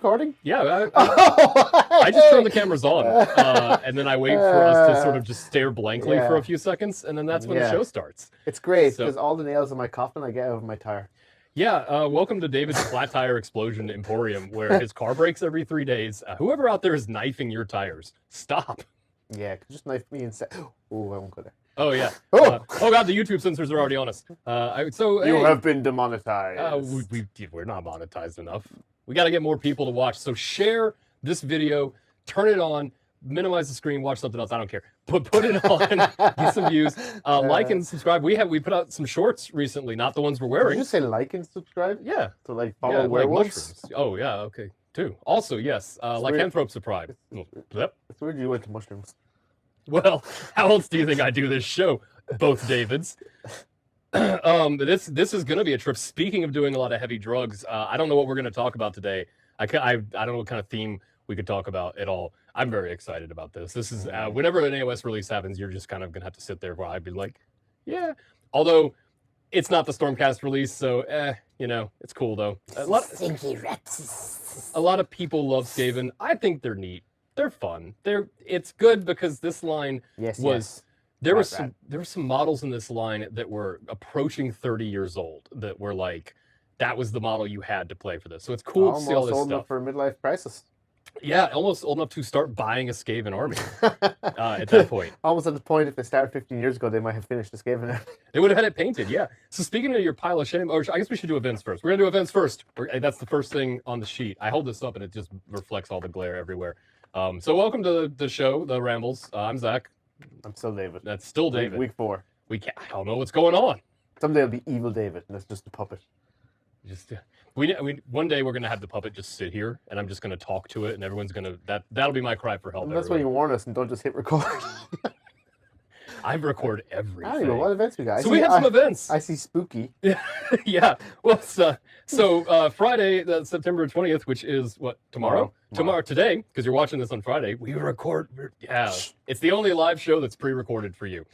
recording? Yeah, I just turn the cameras on, and then I wait for us to sort of just stare blankly for a few seconds, and then that's when the show starts. It's great because all the nails in my coffin I get out of my tire. Yeah, welcome to David's Flat Tire Explosion Emporium, where his car breaks every 3 days. Whoever out there is knifing your tires, stop. Yeah, just knife me and say, "Oh, I won't go there." Oh yeah. Oh god, the YouTube censors are already on us. You have been demonetized. We're not monetized enough. We got to get more people to watch. So share this video, turn it on, minimize the screen, watch something else. I don't care. Put it on, get some views. Like and subscribe. We put out some shorts recently, not the ones we're wearing. Did you say like and subscribe? Yeah. So like follow werewolves. Like oh yeah, okay. Too. Also yes, lycanthrope subscribe. Yep. It's weird you went to mushrooms. Well, how else do you think I do this show? Both Davids. This is going to be a trip. Speaking of doing a lot of heavy drugs, I don't know what we're going to talk about today. I don't know what kind of theme we could talk about at all. I'm very excited about this. This is whenever an AOS release happens, you're just kind of going to have to sit there while I'd be like, yeah. Although it's not the Stormcast release, so it's cool though. A lot of people love Skaven. I think they're neat. They're fun. It's good because this line there were some models in this line that were approaching 30 years old that were like that was the model you had to play for this. So it's cool to see all this almost old stuff. enough for a midlife crisis. Yeah, almost old enough to start buying a Skaven army at that point. Almost at the point if they started 15 years ago, they might have finished the Skaven army. They would have had it painted, yeah. So speaking of your pile of shame, or I guess we should do events first. We're going to do events first. That's the first thing on the sheet. I hold this up and it just reflects all the glare everywhere. So welcome to the show, the Rambles. I'm Zach. I'm still David. That's still David. Week 4. I don't know what's going on. Someday it'll be evil David, and that's just a puppet. One day we're gonna have the puppet just sit here, and I'm just gonna talk to it, and everyone's gonna that'll be my cry for help. That's why you warn us and don't just hit record. I record everything. I don't know what events we got. So we have some events. I see spooky. Yeah. Well, so Friday, September 20th, which is what tomorrow today, because you're watching this on Friday. We record. Yeah, it's the only live show that's pre-recorded for you.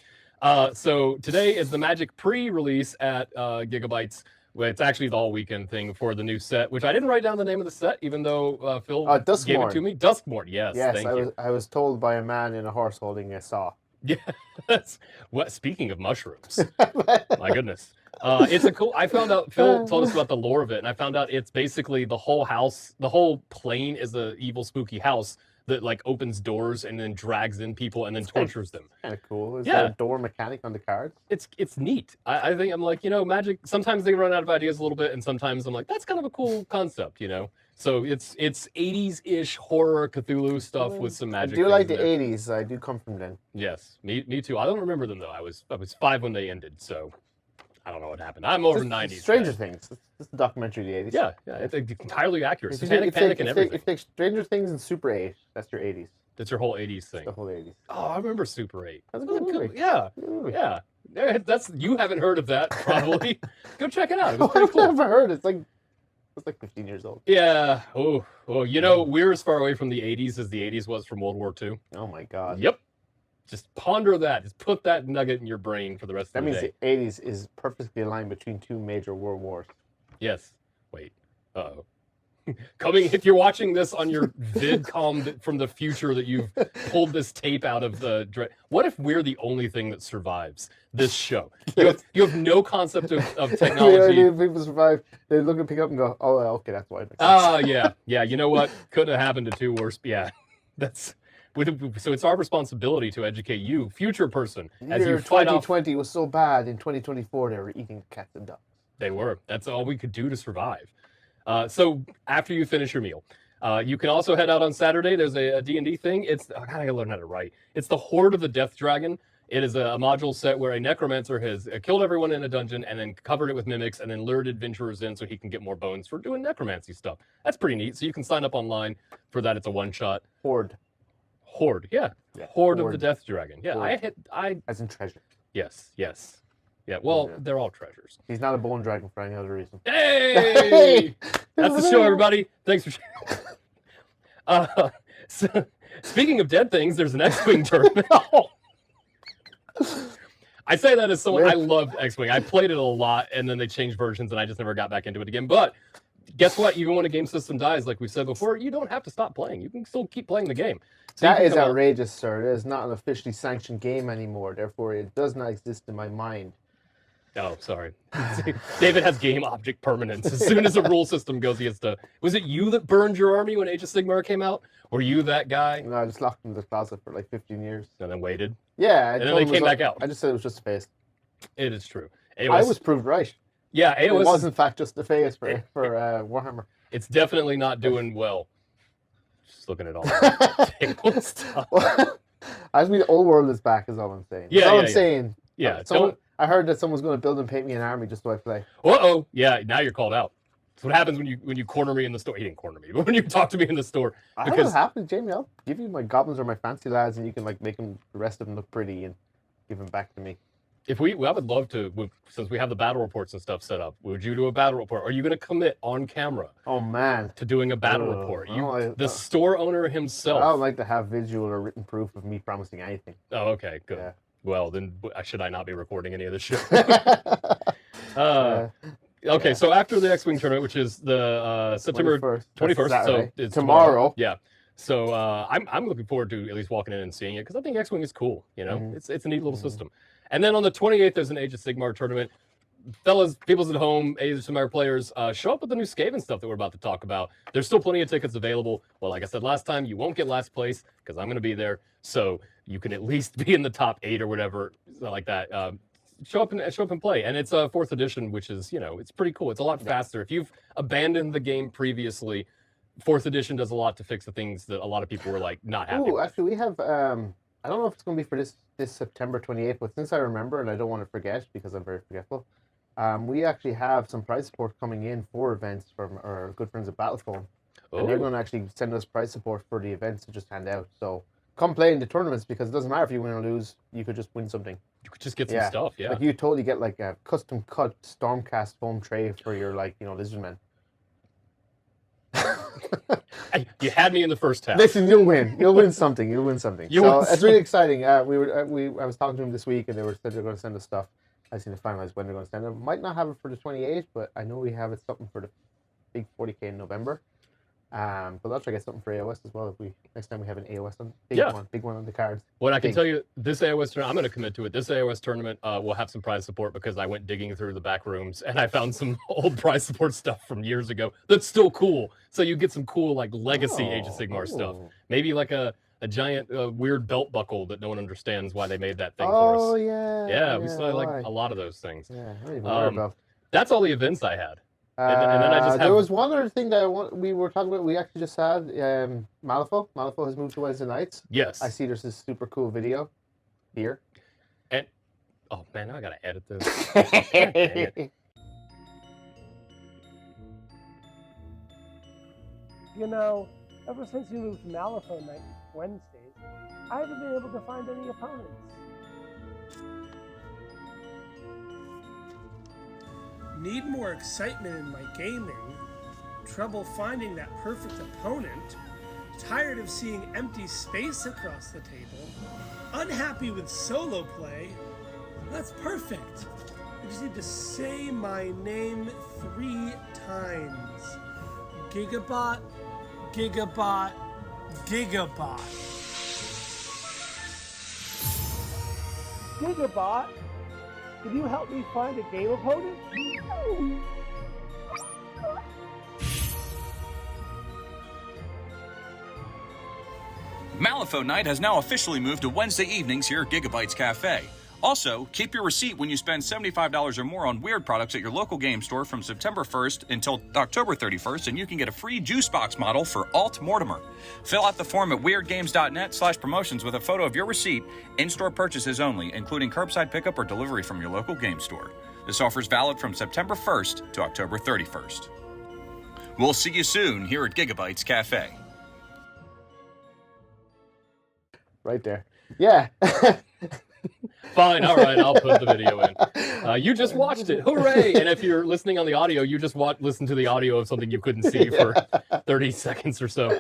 So today is the Magic pre-release at Giga-Bites. Well, it's actually the all weekend thing for the new set, which I didn't write down the name of the set, even though Phil gave it to me. Duskmorn, yes. Yes, I was told by a man in a horse holding a saw. Yeah, speaking of mushrooms, my goodness, it's a cool. I found out Phil told us about the lore of it, and I found out it's basically the whole house, the whole plane is a evil, spooky house that like opens doors and then drags in people and then tortures them. Kind of cool. Is there a door mechanic on the cards? It's neat. I think I'm like, Magic. Sometimes they run out of ideas a little bit, and sometimes I'm like, that's kind of a cool concept, So it's 80s-ish horror Cthulhu stuff with some magic. I do like the 80s. I do come from then. Yes, me too. I don't remember them though. I was 5 when they ended, so I don't know what happened. I'm over 90s. Stranger Things. It's the documentary of the 80s. Yeah, it's entirely accurate. Satanic Panic and everything. If you take Stranger Things and Super 8, that's your 80s. That's your whole 80s thing. The whole 80s. Oh, I remember Super 8. That's a good movie. Yeah. You haven't heard of that probably. Go check it out. It was pretty cool. I've never heard. It's like 15 years old. Yeah. Oh, we're as far away from the 80s as the 80s was from World War II. Oh my God. Yep. Just ponder that. Just put that nugget in your brain for the rest of the day. That means the 80s is perfectly aligned between 2 major world wars. Yes. Wait. Uh-oh. If you're watching this on your vidcom from the future that you've pulled this tape out of the... What if we're the only thing that survives this show? You have no concept of technology. People survive. They look and pick up and go, oh, okay, that's why. Yeah. You know what? Couldn't have happened to 2 worse. Yeah. So it's our responsibility to educate you, future person, as you fight 2020 was so bad. In 2024, they were eating cats and dogs. They were. That's all we could do to survive. So after you finish your meal, you can also head out on Saturday. There's a D&D thing. I gotta learn how to write. It's the Horde of the Death Dragon. It is a module set where a necromancer has killed everyone in a dungeon and then covered it with mimics and then lured adventurers in so he can get more bones for doing necromancy stuff. That's pretty neat. So you can sign up online for that. It's a one-shot. Horde, yeah. Horde of the Death Dragon. Yeah, I as in treasure. Yes. Yeah, well, they're all treasures. He's not a bone dragon for any other reason. Hey! That's the show, everybody. Thanks for sharing. So, speaking of dead things, there's an X-Wing tournament. I say that as someone, I loved X-Wing. I played it a lot, and then they changed versions, and I just never got back into it again. But guess what? Even when a game system dies, like we said before, you don't have to stop playing. You can still keep playing the game. So that is outrageous, sir. It is not an officially sanctioned game anymore. Therefore, it does not exist in my mind. Oh, sorry. David has game object permanence. As soon as a rule system goes, he has to. Was it you that burned your army when Age of Sigmar came out? Were you that guy? No, I just locked him in the closet for like 15 years. And then waited? Yeah. And then they came back out. I just said it was just a phase. It is true. I was proved right. Yeah, AOS it was in fact just a phase for Warhammer. It's definitely not doing well. Just looking at all that stuff. I just mean the old world is back, is all I'm saying. Yeah, that's all yeah, I'm saying. Yeah, I heard that someone's going to build and paint me an army just so I play. Uh-oh. Yeah, now you're called out. That's what happens when you corner me in the store. He didn't corner me, but when you talk to me in the store. I don't know what happens, Jamie. I'll give you my goblins or my fancy lads, and you can like make them, the rest of them look pretty and give them back to me. If I would love to, since we have the battle reports and stuff set up, would you do a battle report? Are you going to commit on camera? Oh, man. To doing a battle report? The store owner himself. I don't like to have visual or written proof of me promising anything. Oh, okay, good. Yeah. Well, then should I not be recording any of this shit? Okay, so after the X-Wing tournament, which is the September 21st, so it's tomorrow. Yeah. So I'm looking forward to at least walking in and seeing it because I think X-Wing is cool. You know, it's a neat little system. And then on the 28th, there's an Age of Sigmar tournament. Fellas, peoples at home, Age of Sigmar players, show up with the new Skaven stuff that we're about to talk about. There's still plenty of tickets available. Well, like I said last time, you won't get last place because I'm going to be there. So you can at least be in the top 8 or whatever, like that. Show up and play. And it's a 4th edition, which is, it's pretty cool. It's a lot faster. If you've abandoned the game previously, 4th edition does a lot to fix the things that a lot of people were like not happy with. Actually, we have, I don't know if it's going to be for this September 28th, but since I remember and I don't want to forget because I'm very forgetful, we actually have some prize support coming in for events from our good friends at Battlephone. And they're going to actually send us prize support for the events to just hand out. So come play in the tournaments because it doesn't matter if you win or lose, you could just win something. You could just get some stuff, yeah. Like you totally get like a custom cut Stormcast foam tray for your Lizardmen. You had me in the first half. Listen, you'll win. You'll win something. You'll win something. It's really exciting. I was talking to them this week, and they said they're going to send us stuff. I just need to finalize when they're going to send it. Might not have it for the 28th, but I know we have it something for the big 40K in November. But I'll try to get something for AOS as well. If next time we have an AOS on, big one on the cards. Well, I can tell you, this AOS tournament, I'm going to commit to it. This AOS tournament will have some prize support because I went digging through the back rooms and I found some old prize support stuff from years ago that's still cool. So you get some cool like legacy Age of Sigmar stuff. Maybe like a giant weird belt buckle that no one understands why they made that thing for us. Oh yeah. Yeah, we saw like a lot of those things. Yeah, I don't even worry about. That's all the events I had. And then I just there was one other thing that we were talking about. We actually just had Malifaux. Malifaux has moved to Wednesday nights. Yes. I see there's this super cool video here. And oh man, now I gotta edit this. You know, ever since you moved to Malifaux night Wednesdays, I haven't been able to find any opponents. Need more excitement in my gaming? Trouble finding that perfect opponent? Tired of seeing empty space across the table? Unhappy with solo play? That's perfect. I just need to say my name 3 times. Gigabot, Gigabot, Gigabot. Gigabot, can you help me find a game opponent? Malifaux Night has now officially moved to Wednesday evenings here at Giga-Bites Cafe. Also, keep your receipt when you spend $75 or more on Weird products at your local game store from September 1st until October 31st, and you can get a free juice box model for Alt Mortimer. Fill out the form at weirdgames.net/promotions with a photo of your receipt, in-store purchases only, including curbside pickup or delivery from your local game store. This offer is valid from September 1st to October 31st. We'll see you soon here at Giga-Bites Cafe. Right there. Yeah. Fine, all right, I'll put the video in. You just watched it, hooray! And if you're listening on the audio, you just listen to the audio of something you couldn't see for 30 seconds or so.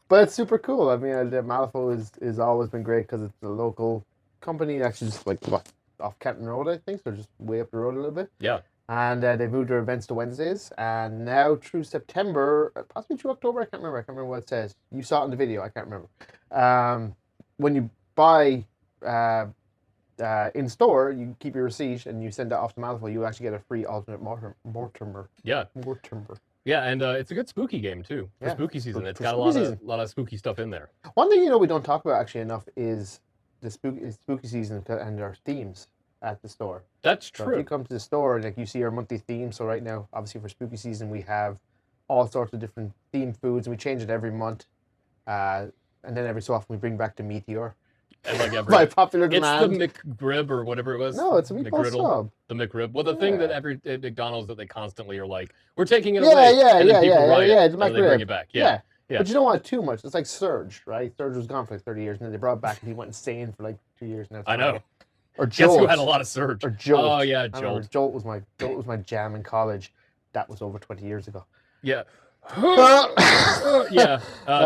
But it's super cool. I mean, Malifaux is always been great because it's a local company, actually just like off Canton Road, I think, so just way up the road a little bit. Yeah. And they've moved their events to Wednesdays. And now through September, possibly through October, I can't remember. I can't remember what it says. You saw it in the video. I can't remember. When you buy in store, you keep your receipt and you send that off to Malifaux, you actually get a free alternate Mortimer. Yeah. Mortimer. Yeah, and it's a good spooky game too for Yeah, spooky season. for It's got spooky a lot of spooky stuff in there. One thing we don't talk about actually enough is the spooky season and our themes at the store. That's So if true. you come to the store, like you see our monthly theme. So right now, obviously for spooky season, we have all sorts of different themed foods, and we change it every month. And then every so often we bring back the meteor. And like By popular it's demand. the McRib or whatever it was. No, it's a meatball sub. The McRib. Well, the thing that at McDonald's that they constantly are like, we're taking it Yeah, away. yeah, and then people yeah, riot, yeah, it's and then they McRib. bring it back. Yeah. Yeah. But you don't want it too much. It's like Surge, right? Surge was gone for like 30 years, and then they brought it back, and he went insane for like 2 years now. I know. Or Guess Jolt. who had a lot of surge? Or Jolt. Oh yeah, I remember Jolt. Jolt was my jam in college. That was over 20 years ago. Yeah. Yeah,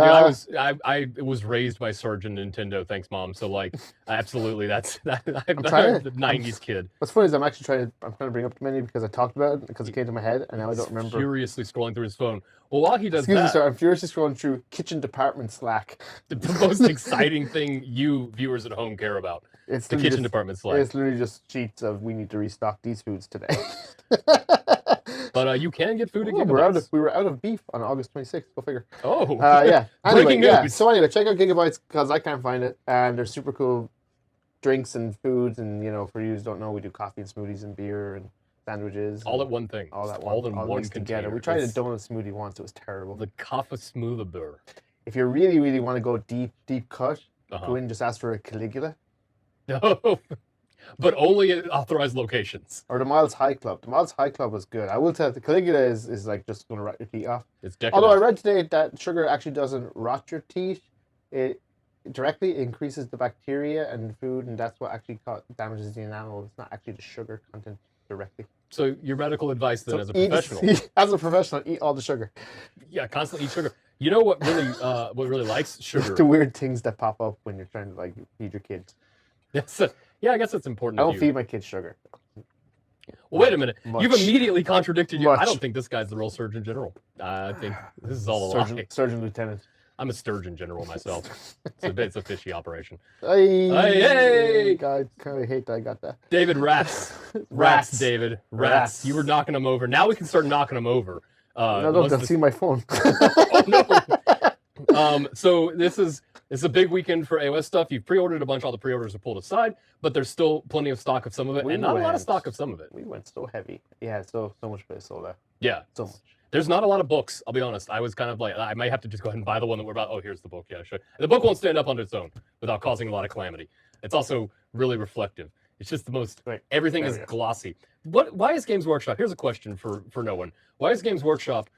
dude, I was raised by Surge and Nintendo. Thanks, Mom. So like, absolutely, that's I'm the '90s kid. What's funny is I'm trying to bring up the menu because I talked about it because it came to my head and now I don't remember. Furiously scrolling through his phone. Well, while he does Excuse me, that, sir. I'm furiously scrolling through kitchen department Slack. the most exciting thing you viewers at home care about. It's The literally kitchen just- department Slack. It's literally just sheets of we need to restock these foods today. But you can get food at Oh, Giga-Bites. we were out of beef on August 26th. Go figure. Oh, Yeah. Anyway, breaking yeah. news. So anyway, check out Giga-Bites because I can't find it, and there's super cool drinks and foods, and for you who don't know, we do coffee and smoothies and beer and sandwiches. all and at one thing. all that all one, in all one mixed container. together. We tried a It's donut smoothie once. It was terrible. the Kaffa Smoother. If you really, really want to go deep cut, go Uh-huh. in and just ask for a Caligula No, but only at authorized locations. or the Miles High Club. The Miles High Club was good. I will tell you, the Caligula is like just going to rot your teeth off. It's decadent. Although I read today that sugar actually doesn't rot your teeth. It directly increases the bacteria and the food, and that's what actually damages the enamel. It's not actually the sugar content directly. So your medical advice then, So as a professional, as a professional, eat all the sugar. yeah, constantly eat sugar. You know what really likes sugar? The weird things that pop up when you're trying to like feed your kids. Yes, yeah, I guess it's important. I to don't you. feed my kids sugar. Well, wait a minute. Much. You've immediately contradicted you. I Much. don't think this guy's the real Surgeon General. I think this is all a lie. Surgeon Lieutenant. I'm a Sturgeon General myself. It's a fishy operation. Hey, hey! God, kind of hate that I got that. David, rats. Rats. David. Rats. Rats. You were knocking them over. Now we can start knocking them over. No, once don't this- see my phone. Oh, no. So it's a big weekend for AOS stuff. You've pre-ordered a bunch. All the pre-orders are pulled aside, but there's still plenty of stock of some of it, and not a lot of stock of some of it. We went so heavy. Yeah, so much for sold out. Yeah. So much. There's not a lot of books. I'll be honest. I was kind of like, I might have to just go ahead and buy the one that we're about. Oh, here's the book. Yeah, sure. The book won't stand up on its own without causing a lot of calamity. It's also really reflective. It's just the most. Right. Everything There is we go. glossy. Why is Games Workshop? Here's a question for no one. Why is Games Workshop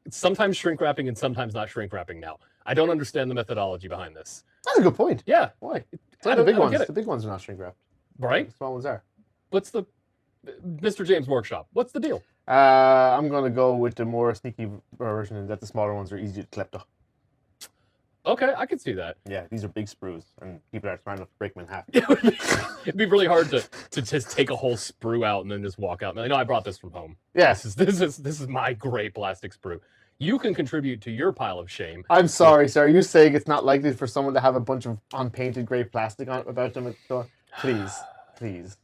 sometimes shrink wrapping and sometimes not shrink wrapping now? I don't understand the methodology behind this. That's a good point. Yeah, Why? I The don't- big I don't ones. get it. The big ones are not shrink wrapped. right. The small ones are. What's the Mr. James Workshop? What's the deal? I'm gonna go with the more sneaky version that the smaller ones are easier to klepto. Okay, I can see that. Yeah, these are big sprues, and people are smart enough to break them in half. It'd be really hard to just take a whole sprue out and then just walk out. Like, no, I brought this from home. Yes. This is my gray plastic sprue. You can contribute to your pile of shame. I'm sorry, sir. Are you saying it's not likely for someone to have a bunch of unpainted grey plastic on about them at the store? Please, please.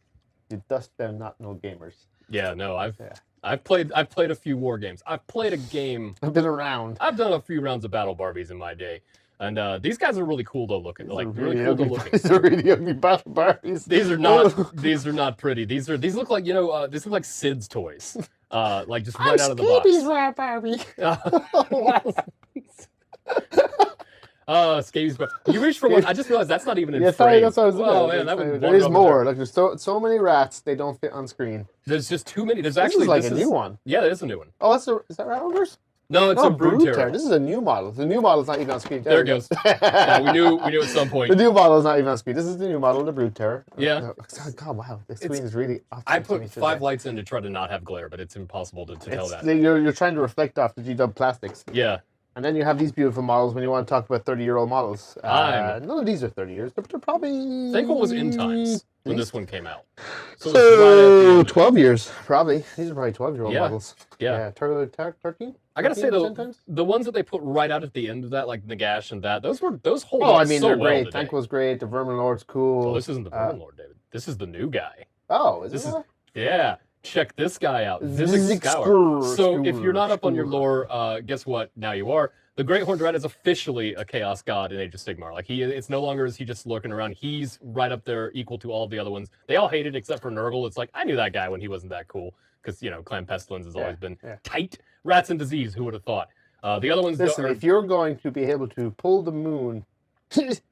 You dust them, not no gamers. Yeah, no, Yeah. I've played a few war games. I've played a game. I've been around. I've done a few rounds of Battle Barbies in my day, and these guys are really cool though looking. These Like are really cool to ugly. looking. These are really ugly battle Barbies. These are not pretty. These look like these look like Sid's toys. Like just right out of the box. Barbie. Scabies. You reached for one. I just realized that's not even in Yeah, frame. sorry, that's what I was looking Oh at. man, that would There is more. Like there's so many rats, they don't fit on screen. There's just too many. There's This actually is like a new one. Yeah, that is a new one. Oh, is that Rambles? No, it's a Brood Terror. This is a new model. The new model is not even on screen. There it we go. goes. Yeah, we knew at some point. The new model is not even on screen. This is the new model, the Brood Terror. Yeah. Oh, God, wow. The screen is really off. I put 5 lights in to try to not have glare, but it's impossible to tell that. You're trying to reflect off the G-Dub plastics. Yeah. And then you have these beautiful models when you want to talk about 30-year-old models. I'm- None of these are 30 years. They're probably... Think what was in times. when Least? this one came out. So, it was right at the end of it. 12 years, probably. These are probably 12-year-old Yeah. models. Yeah. 13? I gotta say 13 though, sometimes? the ones that they put right out at the end of that, like Nagash and that, those hold Oh, up I mean, so they're well great. today. Tank was great. The Vermin Lord's cool. Oh, this isn't the Vermin Lord, David. This is the new guy. Oh, is This it? is Yeah. Check this guy out. Zizek Zizek Scour. Scour, So if you're not up on your Scour. lore, guess what? Now you are. The Great Horned Rat is officially a Chaos God in Age of Sigmar. Like it's no longer is he just lurking around. He's right up there, equal to all of the other ones. They all hate it except for Nurgle. It's like I knew that guy when he wasn't that cool because Clan Pestilence has always been tight. Rats and disease. Who would have thought? The other ones. Listen, if you're going to be able to pull the moon,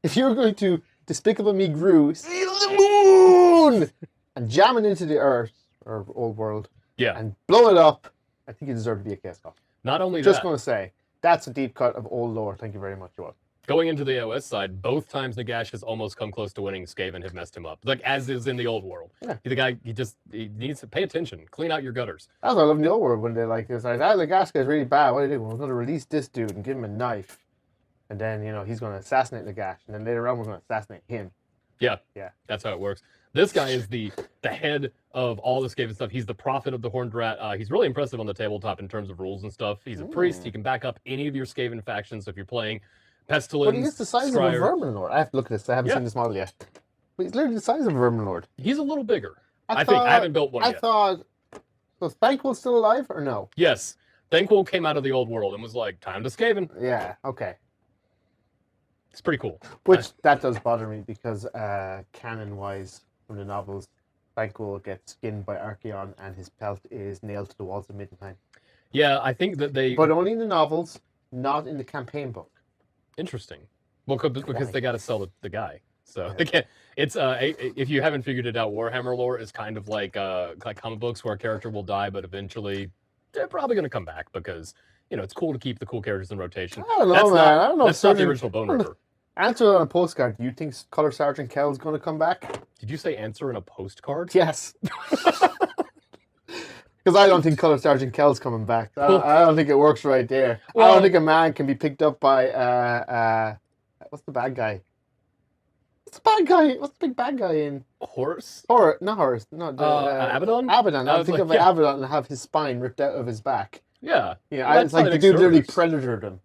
if you're going to Despicable Me Gru, seal the moon, and jam it into the earth or old world, and blow it up, I think you deserve to be a Chaos God. Not only Just that, going to say, that's a deep cut of old lore. Thank you very much, Joel. going into the AOS side, both times Nagash has almost come close to winning. Skaven have messed him up, like as is in the old world. Yeah. The guy, he needs to pay attention, clean out your gutters. That's what I love in the old world when they're like, it's like, the gas guy's really bad. What do you do? Well, we're going to release this dude and give him a knife. And then, he's going to assassinate Nagash. And then later on, we're going to assassinate him. Yeah, Yeah. That's how it works. This guy is the head of all this Skaven stuff. He's the prophet of the Horned Rat. He's really impressive on the tabletop in terms of rules and stuff. He's a priest. He can back up any of your Skaven factions. So if you're playing Pestilence, But he is the size Scryer, of a Vermin Lord. I have to look at this. I haven't seen this model yet. But he's literally the size of a Vermin Lord. He's a little bigger. I think. I haven't built one yet. I thought, was Thankful still alive or no? Yes. Thankful came out of the old world and was like, time to Skaven. Yeah, okay. It's pretty cool. Which, that does bother me because canon-wise, from the novels, Thankful gets skinned by Archeon and his pelt is nailed to the walls of Middenheim. Yeah, I think that they... But only in the novels, not in the campaign book. Interesting. Well, because they got to sell the guy. So they can't. It's if you haven't figured it out, Warhammer lore is kind of like comic books where a character will die, but eventually they're probably going to come back because it's cool to keep the cool characters in rotation. I don't know, man. I don't know. That's not the original Bone Ripper. Answer on a postcard. Do you think Color Sergeant Kell's going to come back? Did you say answer in a postcard? Yes. Because I don't think Color Sergeant Kell's coming back. I don't think it works right there. I don't think a man can be picked up by what's the bad guy? What's the bad guy? What's the big bad guy in? Horse? Not Horse. No, Abaddon? Abaddon. I'll think of Abaddon and have his spine ripped out of his back. Yeah. Yeah, it's like the dude literally predatored him.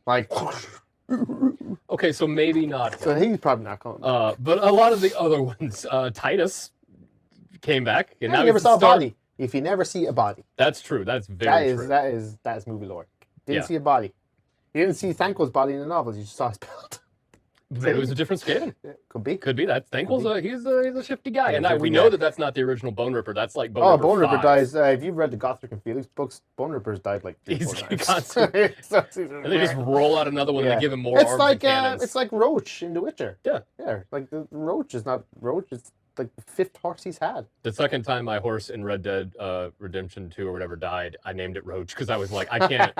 Like. Okay, so maybe not. So he's probably not coming. But a lot of the other ones, Titus came back, and now you never saw a body. If you never see a body, that's true. That's very true. That is movie lore. Didn't see a body. You didn't see Thankful's body in the novels. You just saw his belt. Maybe it was a different Skaven. Could be. That Thankful's he's a shifty guy, and we know that that's not the original Bone Ripper. That's like Bone Ripper. Bone Ripper 5. dies. If you've read the Gothric and Felix books, Bone Ripper's died like 3-4 times. And they just roll out another one and they give him more it's arms like and cannons. it's like Roach in The Witcher. Yeah. Like the Roach is not Roach. It's like the 5th horse he's had. The second time my horse in Red Dead Redemption 2 or whatever died, I named it Roach because I was like, I can't.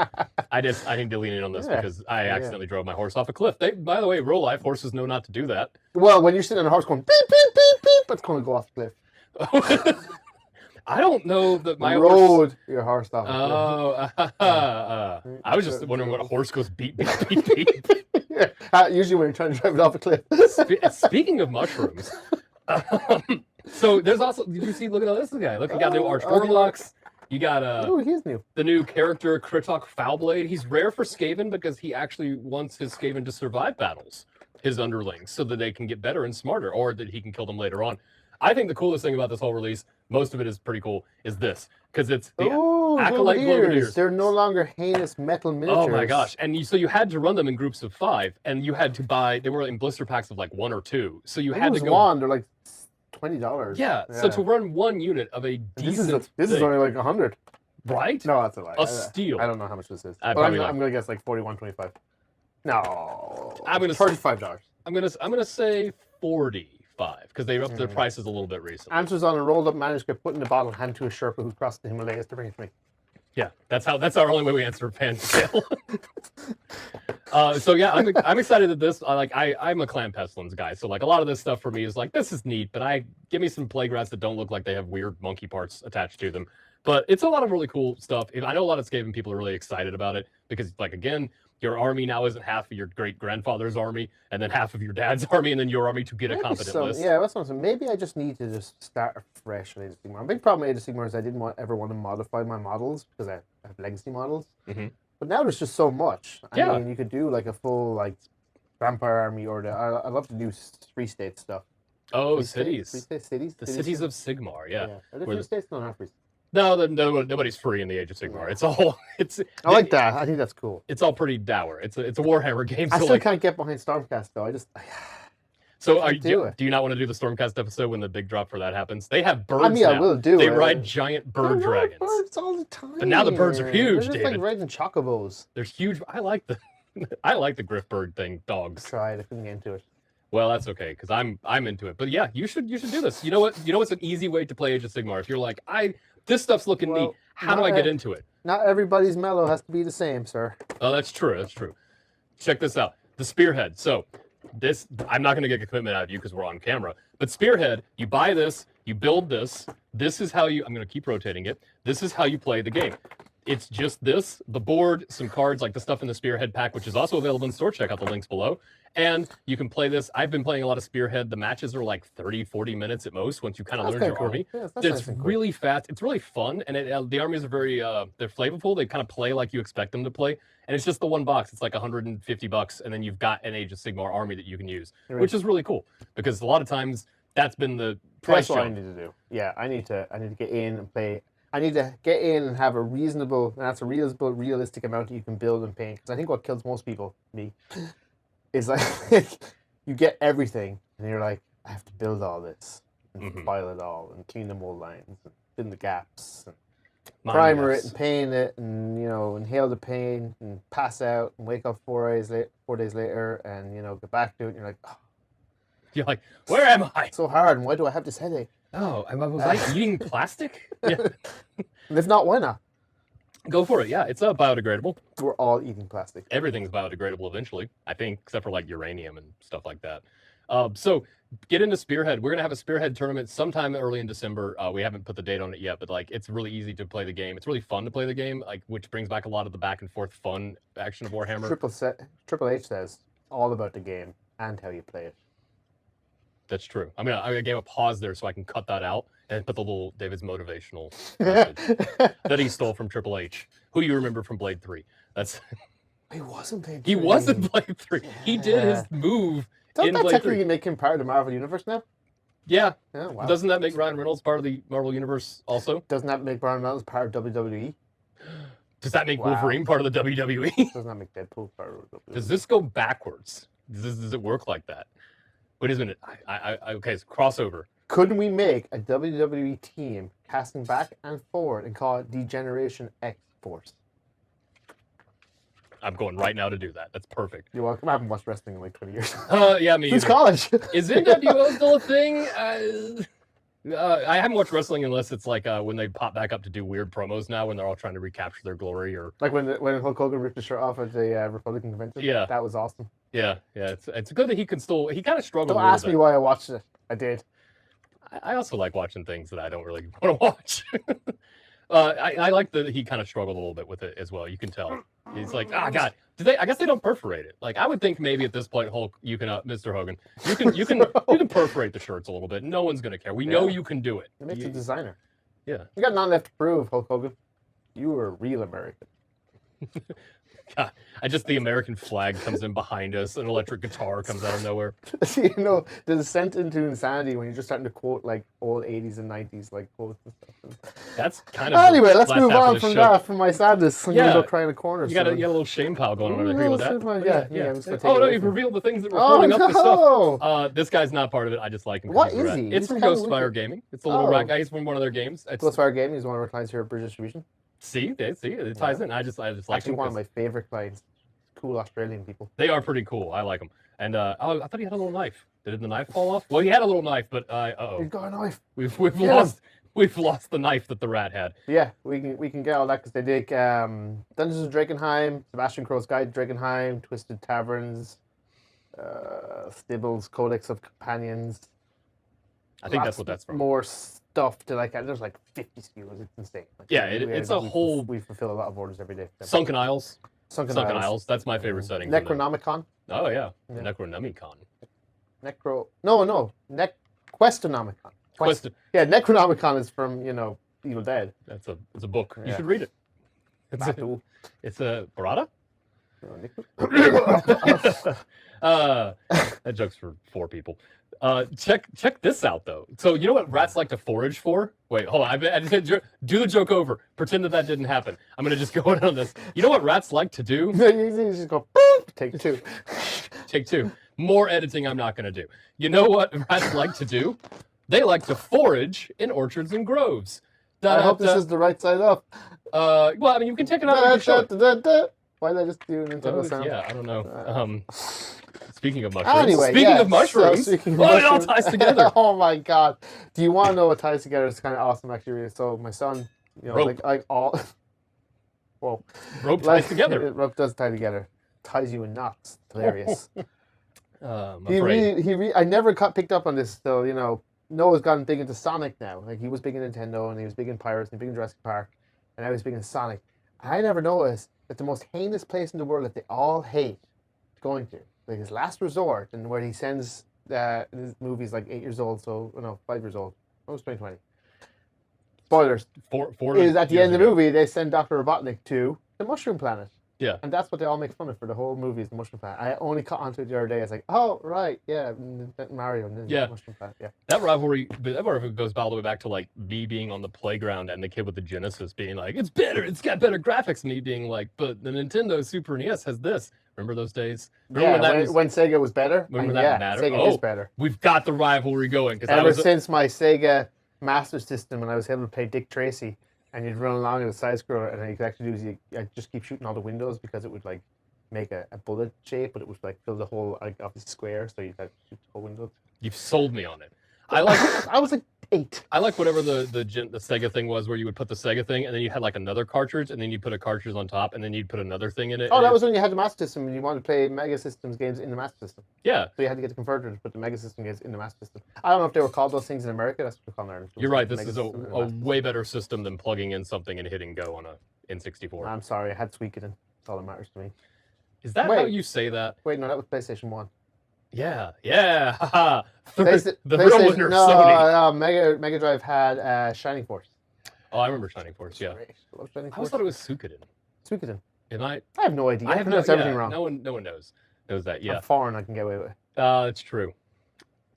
I need to lean in on this because I accidentally drove my horse off a cliff. By the way, real life horses know not to do that. Well, when you're sitting on a horse going beep beep beep beep, it's going to go off the cliff. I don't know that my horse. Your horse off. I was just wondering what a horse goes beep beep beep beep. Usually when you're trying to drive it off a cliff. Speaking of mushrooms. So there's also, did you see, look at this guy. Look, you got new Archgorgalox. You got he's new. The new character, Kritok Foulblade. He's rare for Skaven because he actually wants his Skaven to survive battles, his underlings, so that they can get better and smarter, or that he can kill them later on. I think the coolest thing about this whole release, most of it is pretty cool, is this. Because it's the Acolyte Globadiers. They're no longer heinous metal miniatures. Oh my gosh. And so you had to run them in groups of 5, and you had to buy, they were in blister packs of like 1 or 2. So you had to go. They're like $20. Yeah. So to run one unit of a decent This is only like 100. Right? No, that's a lie. A steal. I don't know how much this is. I'm going to guess like $41.25. No. I'm going to $35. I'm gonna say 45 because they upped their prices a little bit recently. Answers on a rolled up manuscript, put in a bottle, hand to a Sherpa who crossed the Himalayas to bring it to me. Yeah, that's our only way we answer fan mail. So yeah, I'm excited that this. I'm a Clan Pestilence guy, so like a lot of this stuff for me is like this is neat, but give me some plague rats that don't look like they have weird monkey parts attached to them. But it's a lot of really cool stuff. I know a lot of Skaven people are really excited about it because, like, again, your army now isn't half of your great grandfather's army, and then half of your dad's army, and then your army to get a competent list. Yeah, that's what I'm saying. Maybe I just need to just start afresh on Age of Sigmar. A big problem with Age of Sigmar is I didn't ever want to modify my models because I have legacy models. Mm-hmm. But now there's just so much. Yeah. I mean, you could do like a full like vampire army, or I love to do free state stuff. Oh, Free cities. Cities. The cities of Sigmar, yeah. Are there free states? No, not free. No, nobody's free in the Age of Sigmar. It's all I like that. I think that's cool. It's all pretty dour. It's a Warhammer game. I So still like, can't get behind Stormcast though. so do you not want to do the Stormcast episode when the big drop for that happens? They have birds I mean, now. I will do They it. ride giant bird They ride dragons. birds all the time. But now the birds are huge, They're just David. like riding chocobos. There's huge. I like the Griff bird thing. Dogs. Tried. I couldn't get into it. Well, that's okay because I'm into it. But yeah, you should do this. You know what? You know what's an easy way to play Age of Sigmar? If you're like, this stuff's looking neat. How do I get into it? Not everybody's mellow has to be the same, sir. Oh, that's true. That's true. Check this out. The Spearhead. So this, I'm not going to get a commitment out of you because we're on camera. But Spearhead, you buy this, you build this. This is how you. I'm going to keep rotating it. This is how you play the game. It's just this, the board, some cards, like the stuff in the Spearhead pack, which is also available in store. Check out the links below. And you can play this. I've been playing a lot of Spearhead. The matches are like 30, 40 minutes at most once you kind of learn your army. Yeah, It's really fast. It's really fun. And the armies are very, they're flavorful. They kind of play like you expect them to play. And it's just the one box. It's like $150. And then you've got an Age of Sigmar army that you can use, which is really cool. Because a lot of times that's been the price That's what I jump. need to do. Yeah, I need to get in and play. I need to get in and have a realistic amount that you can build and paint. Because I think what kills most people, me, is like you get everything and you're like, I have to build all this and file it all and clean the mold lines and fill in the gaps and primer it and paint it and inhale the pain and pass out and wake up 4 days later and get back to it and you're like, oh, You're like, where am I? so hard and why do I have this headache? Oh, was I eating plastic? Yeah. And if not, why not? Go for it. Yeah, it's biodegradable. We're all eating plastic. Everything's biodegradable eventually, I think, except for like uranium and stuff like that. So get into Spearhead. We're going to have a Spearhead tournament sometime early in December. We haven't put the date on it yet, but like it's really easy to play the game. It's really fun to play the game, like which brings back a lot of the back and forth fun action of Warhammer. Triple H says all about the game and how you play it. That's true. I mean, I gave a pause there so I can cut that out and put the little David's motivational message that he stole from Triple H, who you remember from Blade 3. That's He wasn't Blade 3. He wasn't Blade 3. He did his move Doesn't in that Blade technically 3. make him part of the Marvel Universe now? Yeah. Yeah, wow. Doesn't that make Ryan Reynolds part of the Marvel Universe also? Doesn't that make Ryan Reynolds part of WWE? Does that make Wow. Wolverine part of the WWE? Doesn't that make Deadpool part of WWE? Does this go backwards? Does it work like that? Wait a minute. Okay, it's crossover. Couldn't we make a WWE team casting back and forward and call it Degeneration X Force? I'm going right now to do that. That's perfect. You're welcome. I haven't watched wrestling in like 20 years. Yeah, me Since either. college. Is NWO still a thing? I haven't watched wrestling unless it's like when they pop back up to do weird promos now when they're all trying to recapture their glory or Like when Hulk Hogan ripped his shirt off at the Republican convention. Yeah. That was awesome. yeah. It's good that he can still he kind of struggled. Don't a little ask me bit. why I watched it. I did. I also like watching things that I don't really want to watch. I like that he kind of struggled a little bit with it as well. You can tell. He's like, God, I guess they don't perforate it. Like I would think maybe at this point, Hulk, you can, Mr. Hogan, you can perforate the shirts a little bit. No one's gonna care. We know you can do it. It makes a designer. Yeah. You got nothing left to prove, Hulk Hogan. You were a real American. God, the American flag comes in behind us. An electric guitar comes out of nowhere. The descent into insanity when you're just starting to quote like old 80s and 90s like quotes and stuff. That's kind of Anyway, let's last move half of on the from show. that, from my sadness. I'm Yeah. gonna go cry in the corner. You got a little shame pile going on over there. Agree with that? Yeah. I'm just gonna take Oh it no, away you've from- revealed the things that we're Oh holding up the stuff. no! This guy's not part of it. I just like him. 'cause What he's is rad. he? It's He's from kinda Ghostfire wicked. Gaming. It's the little Oh. rat guy. He's from one of their games. It's, Ghostfire Gaming is one of our clients here at British Distribution. see, it ties in. I just like Actually, him one of 'cause my favorite clients. Cool Australian people. they are pretty cool. I like them. And I thought he had a little knife. Did the knife fall off? Well, he had a little knife, but He's got a knife. we've Yeah. lost the knife that the rat had. Yeah, we can get all that because they did Dungeons of Drakenheim, Sebastian Crow's Guide to Drakenheim, Twisted Taverns, Stibble's Codex of Companions. I think that's Lots what that's from. More stuff to like. There's like 50 SKUs. It's insane. Like, Yeah, it's a whole. We fulfill a lot of orders every day. Sunken Isles. Sunken Isles. That's my favorite setting. from them. Necronomicon. Oh yeah, Yeah. Necronomicon. Questonomicon. Yeah, Necronomicon is from Evil Dead. It's a book. You Yeah. should read it. It's a, Batu. it's a Barada? Oh, That joke's for 4 people. Check this out though. So you know what rats like to forage for? Wait, hold on. I just said do the joke over. Pretend that didn't happen. I'm gonna just go in on this. You know what rats like to do? you just go boop, take 2. Take 2. More editing I'm not gonna do. You know what rats like to do? They like to forage in orchards and groves. I hope this is the right side up. Well, I mean, you can take it out and show it. Why did I just do an Nintendo sound? Yeah, I don't know. Speaking of mushrooms. Anyway, speaking of mushrooms, speaking of it all mushrooms- ties together. Oh my god! Do you want to know what ties together? It's kind of awesome, actually. So my son, Rope. like all. Whoa. Rope ties together. Rope does tie together. Ties you in knots. Hilarious. I'm afraid. I never picked up on this. So Noah's gotten big into Sonic now. Like he was big in Nintendo, and he was big in Pirates, and big in Jurassic Park, and now he's big in Sonic. I never noticed that the most heinous place in the world that they all hate going to, like his last resort, and where he sends his movies like 8 years old, 5 years old. It was 2020. Spoilers. Four Is at the years end of the ago. movie they send Dr. Robotnik to the Mushroom Planet. Yeah. And that's what they all make fun of for the whole movie is the Mushroom Planet. I only caught onto it the other day. It's like, oh right, yeah, Mario and then Yeah. Mushroom Planet. Yeah. That rivalry goes all the way back to like me being on the playground and the kid with the Genesis being like, it's better, it's got better graphics, and me being like, but the Nintendo Super NES has this. Remember those days? Remember When Sega was better. Remember and that mattered? Sega is better. We've got the rivalry going because Ever since my Sega Master System, when I was able to play Dick Tracy, and you'd run along in a side scroller, and you could actually do is I just keep shooting all the windows because it would like make a bullet shape, but it would like fill the whole obviously square, so you'd have to shoot the whole window. You've sold me on it. I like I was like 8. I like whatever the Sega thing was, where you would put the Sega thing, and then you had like another cartridge, and then you put a cartridge on top, and then you'd put another thing in it. Oh, and that was when you had the Master System and you wanted to play Mega Systems games in the Master System. Yeah. So you had to get the converter to put the Mega System games in the Master System. I don't know if they were called those things in America. That's what they're called in Ireland. You're right. This Mega is System and a Master System. way better system than plugging in something and hitting go on a N64. I'm sorry, I had Suikoden. That's all that matters to me. Is that how Wait. you say that? Wait, no, that was PlayStation 1. Yeah, haha. The PlayStation, real winner, no, Sony. Mega Drive had Shining Force. Oh, I remember Shining Force. Yeah, Great. I love Shining I always Force. thought it was Suikoden. Suikoden. Am I? I have no idea. I have pronounced everything wrong. No one knows that. Yeah, I'm foreign. I can get away with it. it's true.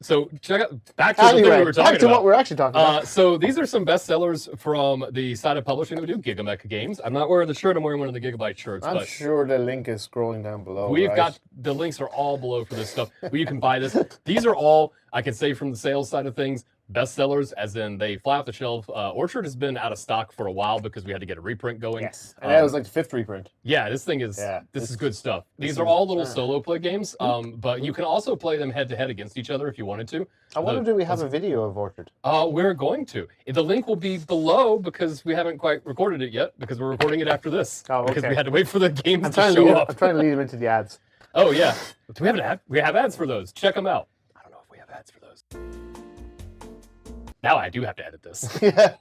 So check out back to the thing we Anyway, were talking back to about. what we're actually talking about. So these are some bestsellers from the side of publishing that we do, Giga-Bites Games. I'm not wearing the shirt. I'm wearing one of the Giga-Bite shirts. I'm but sure the link is scrolling down below. we've right? got the links are all below for this stuff. Where you can buy this. These are all I can say from the sales side of things. Bestsellers, as in they fly off the shelf. Orchard has been out of stock for a while because we had to get a reprint going. Yes, and that was like the 5th reprint. Yeah, this thing is Yeah, this is good stuff. These this are is- all little solo play games, but you can also play them head to head against each other if you wanted to. I wonder, do we have a video of Orchard? We're going to. The link will be below because we haven't quite recorded it yet because we're recording it after this. Oh, Because okay. we had to wait for the games I'm to trying to show lead, up. I'm trying to lead them into the ads. Oh yeah. Do we have an ad? We have ads for those. Check them out. I don't know if we have ads for those. Now I do have to edit this. Yeah.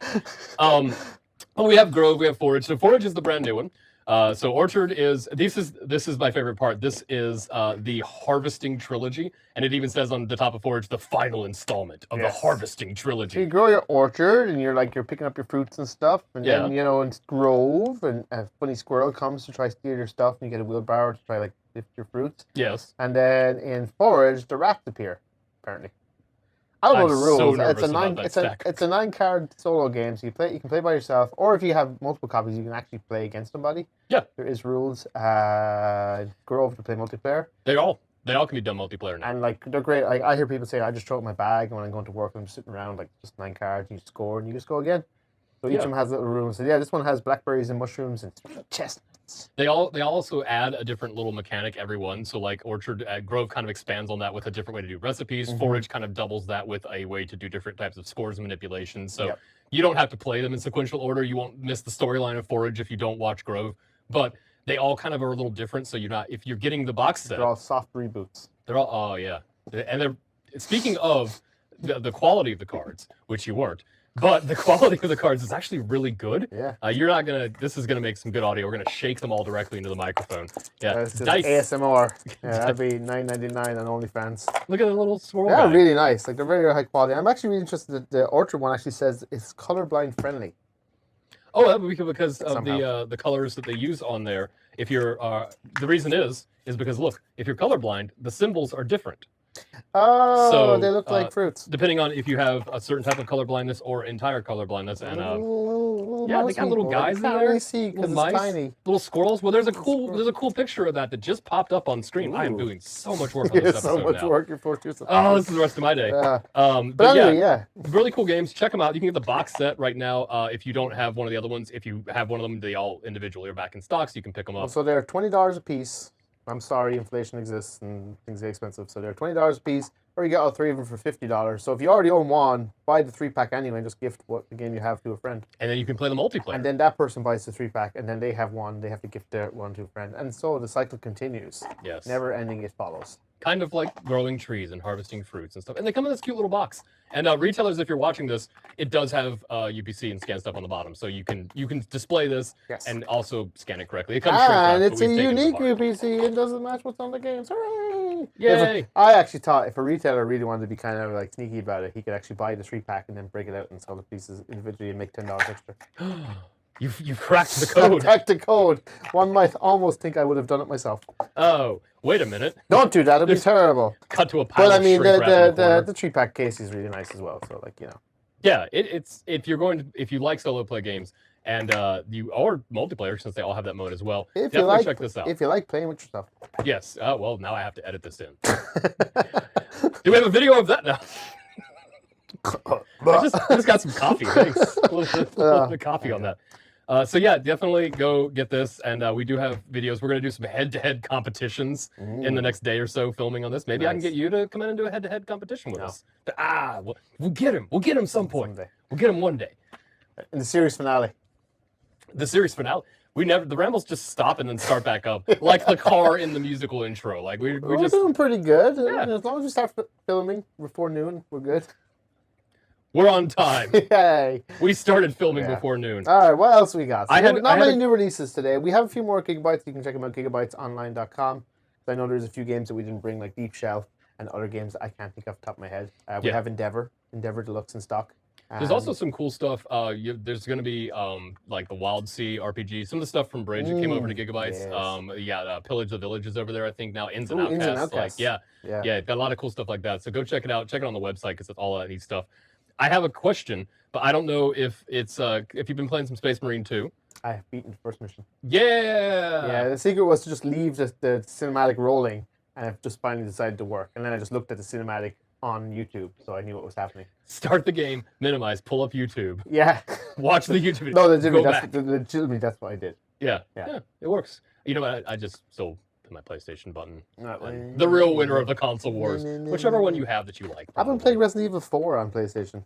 We have Grove, we have Forage. So Forage is the brand new one. So Orchard is this is my favorite part. This is the Harvesting Trilogy, and it even says on the top of Forage the final installment of Yes. the Harvesting So you Trilogy. grow your orchard, and you're picking up your fruits and stuff, and then in Grove, and a funny squirrel comes to try to steal your stuff, and you get a wheelbarrow to try lift your fruits, Yes. and then in Forage the rats appear, apparently. I don't know I'm the rules. so it's nervous a about 9. that It's a stack. it's a 9-card solo game. So you can play by yourself, or if you have multiple copies, you can actually play against somebody. Yeah. There is rules. Grove to play multiplayer, They all can be done multiplayer now. and they're great. Like I hear people say, I just throw it in my bag, and when I'm going to work, I'm just sitting around just 9 cards, and you score, and you just go again. So each Yeah. of them has little rules. So yeah, this one has blackberries and mushrooms and chestnuts. They also add a different little mechanic every one. So like Orchard Grove kind of expands on that with a different way to do recipes. Mhm. Forage kind of doubles that with a way to do different types of scores and manipulations. So Yep. you don't have to play them in sequential order. You won't miss the storyline of Forage if you don't watch Grove. But they all kind of are a little different. So if you're getting the box set, They're all soft reboots. they're all and they're speaking of the quality of the cards, which you weren't. But the quality of the cards is actually really good. Yeah. You're not gonna. This is gonna make some good audio. We're gonna shake them all directly into the microphone. Yeah, That's just dice. ASMR. Yeah, that'd be $9.99 on OnlyFans. Look at the little swirl. Yeah, bag. really nice. Like they're very high quality. I'm actually really interested that the Orchard one actually says it's colorblind friendly. Oh, that would be because of Somehow. the colors that they use on there. If you're the reason is because look, if you're colorblind, the symbols are different. Oh, So, they look like fruits. Depending on if you have a certain type of color blindness or entire color blindness, and yeah, they got little guys in I can't there, really see because little it's mice, tiny. little squirrels. Well, there's a cool picture of that just popped up on screen. I am Ooh. doing so much work on this Yeah, episode so much now. work. You're forced to do Oh, this is the rest of my day. Yeah. But But yeah, anyway, yeah. really cool games. Check them out. You can get the box set right now. If you don't have one of the other ones, if you have one of them, they all individually are back in stock, so you can pick them up. So they're $20 a piece. I'm sorry, inflation exists and things get expensive. So they're $20 a piece, or you get all three of them for $50. So if you already own one, buy the 3-pack anyway and just gift what the game you have to a friend. And then you can play the multiplayer. And then that person buys the 3-pack, and then they have one. They have to gift their one to a friend, and so the cycle continues. Yes. Never ending. It follows. Kind of like growing trees and harvesting fruits and stuff. And they come in this cute little box. And retailers, if you're watching this, it does have UPC and scan stuff on the bottom, so you can display this Yes. and also scan it correctly. It comes shrink And wrapped, it's but a we've taken it unique apart. UPC. It doesn't match what's on the games. Hooray! Yay! I actually thought if a retailer really wanted to be kind of like sneaky about it, he could actually buy the 3-pack and then break it out and sell the pieces individually and make $10 extra. You've cracked the code. Cracked the code. One might almost think I would have done it myself. Oh, wait a minute. Don't do that. It'd be There's- terrible. Cut to a pile But I of mean, shrink wrap in the corner. the 3-pack case is really nice as well. So like, you know. Yeah, it's if you like solo play games and you or multiplayer, since they all have that mode as well, If you definitely like, check this out. if you like playing with yourself. Yes. Well, now I have to edit this in. Do we have a video of that now? I just got some coffee. Thanks. A little bit of coffee on that. So yeah, definitely go get this. And we do have videos. We're going to do some head-to-head competitions in the next day or so filming on this. Maybe I can Nice. get you to come in and do a head-to-head competition with No. us. We'll get him. We'll get him some point. Someday. We'll get him one day. In the series finale. The series finale. The Rambles just stop and then start back up. Like the car in the musical intro. Like we're We're just doing pretty good. Yeah. As long as we start filming before noon, we're good. we're on time. Yay. We started filming Yeah. before noon. All right, what else we got? So I had- not I had many a- new releases today. We have a few more Giga-Bites. You can check them out, gigabytesonline.com. I know there's a few games that we didn't bring, like Deep Shell and other games that I can't think off the top of my head. We Yeah. have Endeavor Deluxe in stock. There's also some cool stuff. There's going to be like the Wild Sea RPG, some of the stuff from Bridge that came over to Giga-Bites. yes. Pillage the Village is over there, I think now. Ins and Ooh, Outcasts. Ins and Outcasts. Yeah, got a lot of cool stuff like that. So go check it out. Check it on the website because it's all that neat stuff. I have a question, but I don't know if it's if you've been playing some Space Marine 2. I have beaten the first mission. Yeah. Yeah, the secret was to just leave the cinematic rolling, and I've just finally decided to work. And then I just looked at the cinematic on YouTube, so I knew what was happening. Start the game, minimize, pull up YouTube, Yeah. watch the YouTube video. No, go that's what I did. Yeah, Yeah. it works. You know what? I just stole my PlayStation button. Not And the real winner of the console wars, whichever one you have that you like. I've been probably. playing Resident Evil 4 on PlayStation.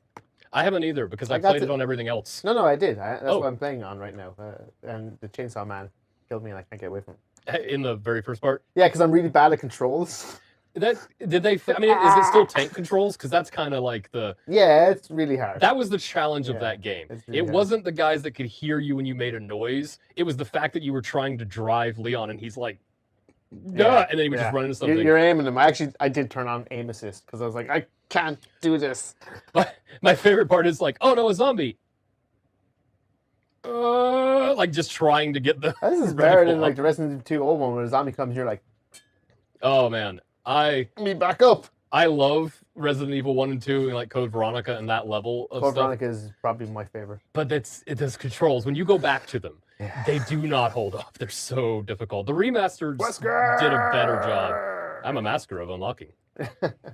I haven't either because I I got played to- it on everything else. No, I did. That's Oh. what I'm playing on right now. And the Chainsaw Man killed me, and I can't get away from it. In the very first part. Yeah, because I'm really bad at controls. Is it still tank controls? Because that's kind of like Yeah, it's really hard. that was the challenge of Yeah, that game. it's really It hard. wasn't the guys that could hear you when you made a noise. It was the fact that you were trying to drive Leon, and he's like, "Duh," and then he would just run into something. You're aiming them. I did turn on aim assist because I was like, I can't do this. My favorite part is like, "Oh no, a zombie!" Like just trying to get the. This is reticle better than up. like the Resident Evil 2 old one where a zombie comes here like, Oh man, me back up. I love Resident Evil 1 and 2 and like Code Veronica and that level of Code stuff. Veronica is probably my favorite. But those controls, when you go back to them, Yeah. they do not hold up. They're so difficult. The remasters Wesker! did a better job. I'm a master of unlocking.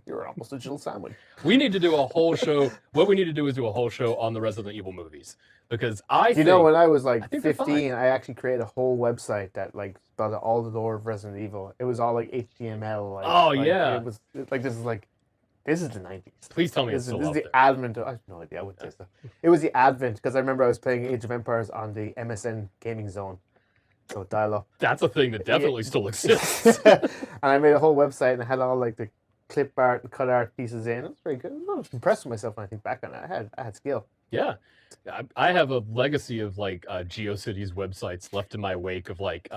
You're almost a Jill sandwich. We need to do a whole show. What we need to do is do a whole show on the Resident Evil movies. Because You know, when I was I like think they're 15, I actually created a whole website that like spelled out all the lore of Resident Evil. It was all like HTML. Like, Oh, like, yeah. It was like this is the 90s. Please tell me it's This still is out the there. advent. I have no idea. I wouldn't say so. It was the advent because I remember I was playing Age of Empires on the MSN Gaming Zone. So dial up. That's a thing that definitely still exists. And I made a whole website and I had all like the clip art and cut art pieces in. It was very good. I was impressed with myself when I think back on it. I had skill. Yeah. I have a legacy of like GeoCities websites left in my wake of like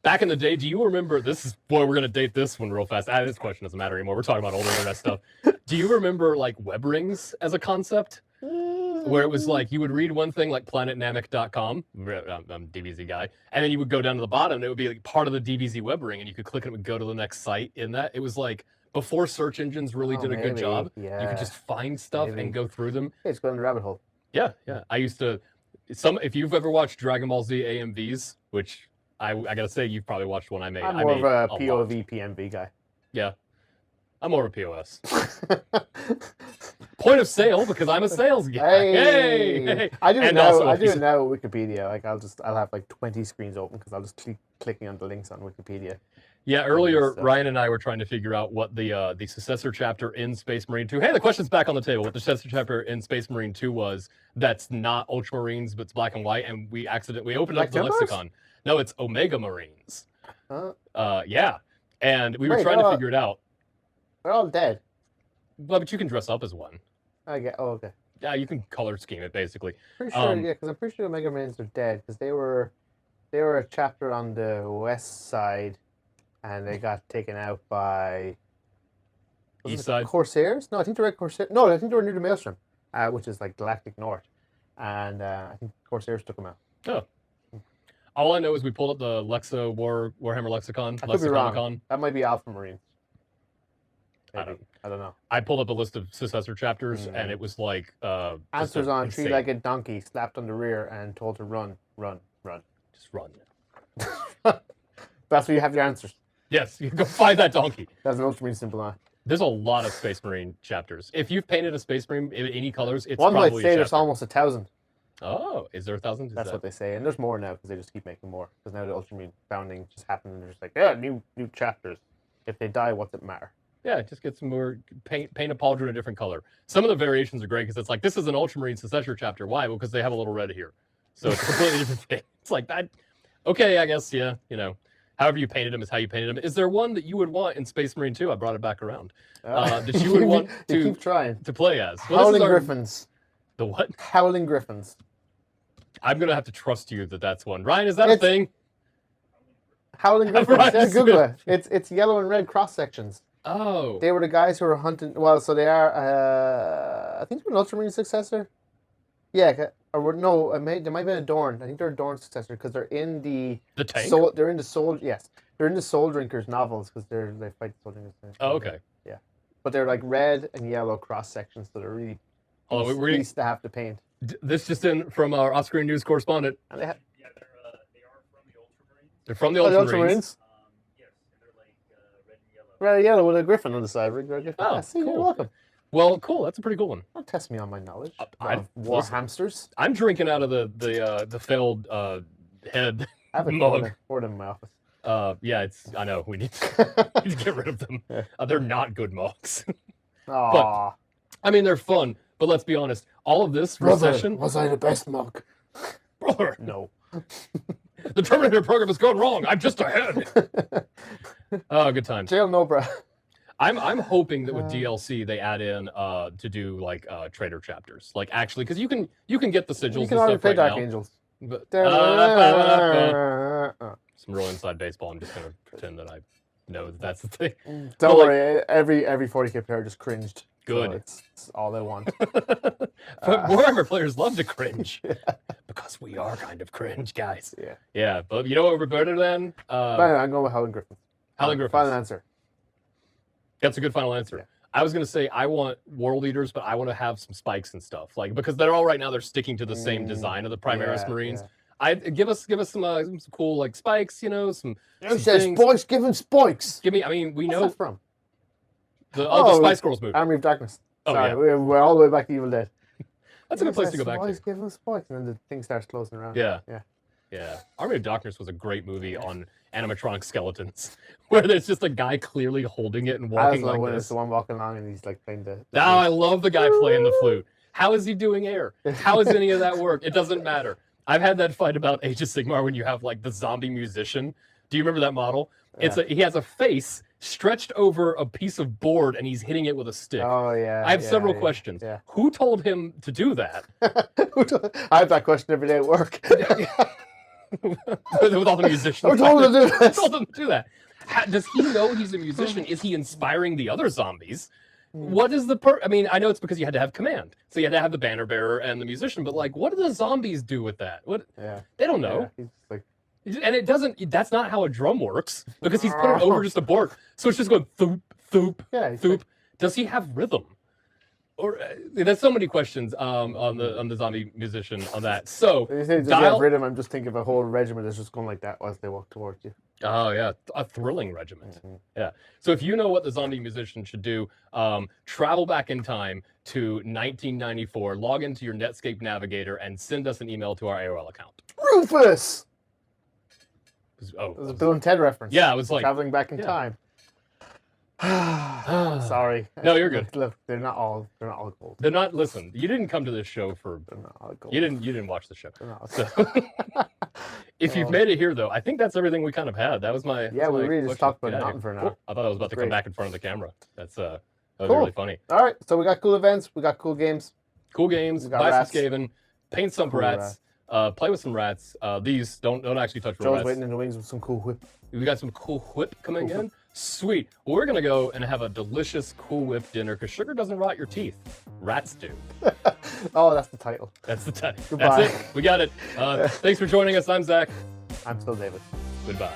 back in the day. Do you remember? This is boy, we're gonna date this one real fast. This question doesn't matter anymore. We're talking about older internet stuff. Do you remember like web rings as a concept? Where it was like you would read one thing like planetnamic.com, I'm a DBZ guy, and then you would go down to the bottom and it would be like part of the DBZ web ring and you could click and it would go to the next site in that. It was like before search engines really did a good job. Yeah. You could just find stuff and go through them. Hey, it's going in the rabbit hole. Yeah. I used to if you've ever watched Dragon Ball Z AMVs, which I gotta say you've probably watched one I made. I'm more of a POV PMV guy. Yeah. I'm more of a POS. Point of sale because I'm a sales guy. Hey. I do And now. also I if do you- it now with Wikipedia. Like I'll have like 20 screens open because I'll just keep clicking on the links on Wikipedia. Yeah, earlier So- Ryan and I were trying to figure out what the successor chapter in Space Marine 2. Hey, the question's back on the table. What the successor chapter in Space Marine 2 was that's not Ultramarines, but it's black and white, and we opened up Black the Templars? lexicon. No, it's Omega Marines. Huh? Yeah. And we were Wait, trying to figure it out. They're all dead. Well, but you can dress up as one. I get. Oh, okay. Yeah, you can color scheme it basically. Pretty sure, yeah, because I'm pretty sure the Mega Marines are dead because they were a chapter on the west side, and they got taken out by East side? Corsairs. No, I think they were Corsairs. No, I think they were near the Maelstrom, which is like Galactic North, and I think Corsairs took them out. Oh. All I know is we pulled up the Warhammer lexicon. I could be wrong. Lexicon. That might be Alpha Marines. I Maybe. I don't know. I pulled up a list of successor chapters, and it was like just Answers on insane. three-legged donkey slapped on the rear and told to run. Just run. That's where you have your answers. Yes, you go find that donkey. That's an Ultramarine symbol on it. There's a lot of Space Marine chapters. If you've painted a Space Marine in any colors, it's One might probably say a there's chapter. almost 1,000. Oh, is there 1,000? That's what they say, and there's more now because they just keep making more. Because now the Ultramarine founding just happened, and they're just like, yeah, new chapters. If they die, what's it matter? Yeah, just get some more paint a pauldron a different color. Some of the variations are great because it's like this is an Ultramarine successor chapter. Why? Well, because they have a little red here, so it's a completely different thing. It's like that. Okay, I guess yeah. You know, however you painted them is how you painted them. Is there one that you would want in Space Marine 2? I brought it back around. That you would want you keep trying. to play as. Well, this is Howling our- Griffins. The what? Howling Griffins. I'm gonna have to trust you that that's one. Ryan, is that a thing? Howling Griffins. Right, Yeah, just Google gonna- it. It's yellow and red cross sections. Oh. They were the guys who were hunting. Well, so they are. I think they're an Ultramarine successor. Yeah, or no, there might have been a Dorn. I think they're a Dorn successor because they're in the tank. they're in the Soul. Yes, they're in the Soul Drinkers novels because they fight Soul Drinkers. Oh, okay. Yeah, but they're like red and yellow cross sections, so they're really easy to have to paint. This just in from our off-screen news correspondent. And they Yeah, they are from the Ultramarines. They're from the the Ultramarines. Ultramarines. Yes, and they're like red and yellow. Red and yellow with a griffin on the side. Red griffin. Oh, Yeah, see, you're cool. welcome. Well, cool. That's a pretty cool one. Don't test me on my knowledge I- of war listen. hamsters. I'm drinking out of the failed head. I have a Mug. four of them in my office. Yeah, I know we need to get rid of them. Yeah. They're not good mugs. Aww. I mean, they're fun, but let's be honest. All of this recession, was I the best mug? brother, No. the Terminator program has gone wrong. I'm just ahead. Oh, good times. Jail no, bro. I'm hoping that with DLC they add in to do like trader chapters, like actually, because you can get the sigils You and can already stuff play right Dark now. Angels. But, Don't some real inside baseball. I'm just gonna pretend that I know that that's the thing. worry, every 40k player just cringed. Good. So it's all they want. But Warhammer players love to cringe because we are kind of cringe guys. Yeah. Yeah, but you know what we're better than? But anyway, I'm going with Howling Griffins. Howling Griffins. Final answer. That's a good final answer. Yeah. I was gonna say I want World Eaters, but I want to have some spikes and stuff, like because they're all right now. They're sticking to the same design of the Primaris Yeah, Marines. yeah. I give us some cool like spikes, you know, some. You some said things. spikes, give him spikes. Give me. I mean, we What's know that from? the Oh, Spice Girls movie. Army of Darkness. Oh, Sorry, yeah. we're all the way back to Evil Dead. That's a good place to go back Spikes, to. give him spikes, and then the thing starts closing around. Yeah. Yeah. Yeah, Army of Darkness was a great movie on animatronic skeletons, where there's just a guy clearly holding it and I walking also like when it's this. the one walking along and he's like playing the. Oh, I love the guy playing the flute. How is he doing air? How is any of that work? It doesn't matter. I've had that fight about Age of Sigmar when you have like the zombie musician. Do you remember that model? He has a face stretched over a piece of board and he's hitting it with a stick. Oh yeah. I have yeah, several yeah, questions. Yeah. Who told him to do that? I have that question every day at work. With all the musicians. Who told him to do Who this? told him to do that? Does he know he's a musician? Is he inspiring the other zombies? What is the I mean, I know it's because you had to have command. So you had to have the banner bearer and the musician, but like, what do the zombies do with that? What? Yeah. They don't know. Yeah, he's like, And it doesn't, that's not how a drum works because he's put it over just a board. So it's just going thoop, thoop, yeah, he's thoop. like, Does he have rhythm? Or there's so many questions on the zombie musician on that. So when you say, does he have rhythm? I'm just thinking of a whole regiment that's just going like that as they walk towards you. Oh yeah, a thrilling regiment. Mm-hmm. Yeah. So if you know what the zombie musician should do, travel back in time to 1994, log into your Netscape navigator, and send us an email to our AOL account. Rufus. Oh, It was a Bill and Ted reference. yeah, it was like traveling back in yeah. time. Sorry. No, you're good. Look, they're not all gold. they're not. Listen, you didn't come to this show for. They're not all gold. You didn't watch the show. They're not all So, gold. if you've made it here, though, I think that's everything we kind of had. That was my. Yeah, we really just talked about Get out of nothing here. for an Cool. hour. I thought I was about to come Great. back in front of the camera. That was Cool. really funny. All right, so we got cool events. We got cool games. Cool games. We got Buy some rats. Skaven. Paint some Cool rats. Play with some rats. These don't actually touch real Joe's rats. waiting in the wings with some cool whip. We got some cool whip coming Cool in. Sweet. Well, we're gonna go and have a delicious Cool Whip dinner because sugar doesn't rot your teeth. Rats do. Oh, that's the title. That's the time. Goodbye. That's it. We got it. Thanks for joining us. I'm Zach. I'm still David. Goodbye.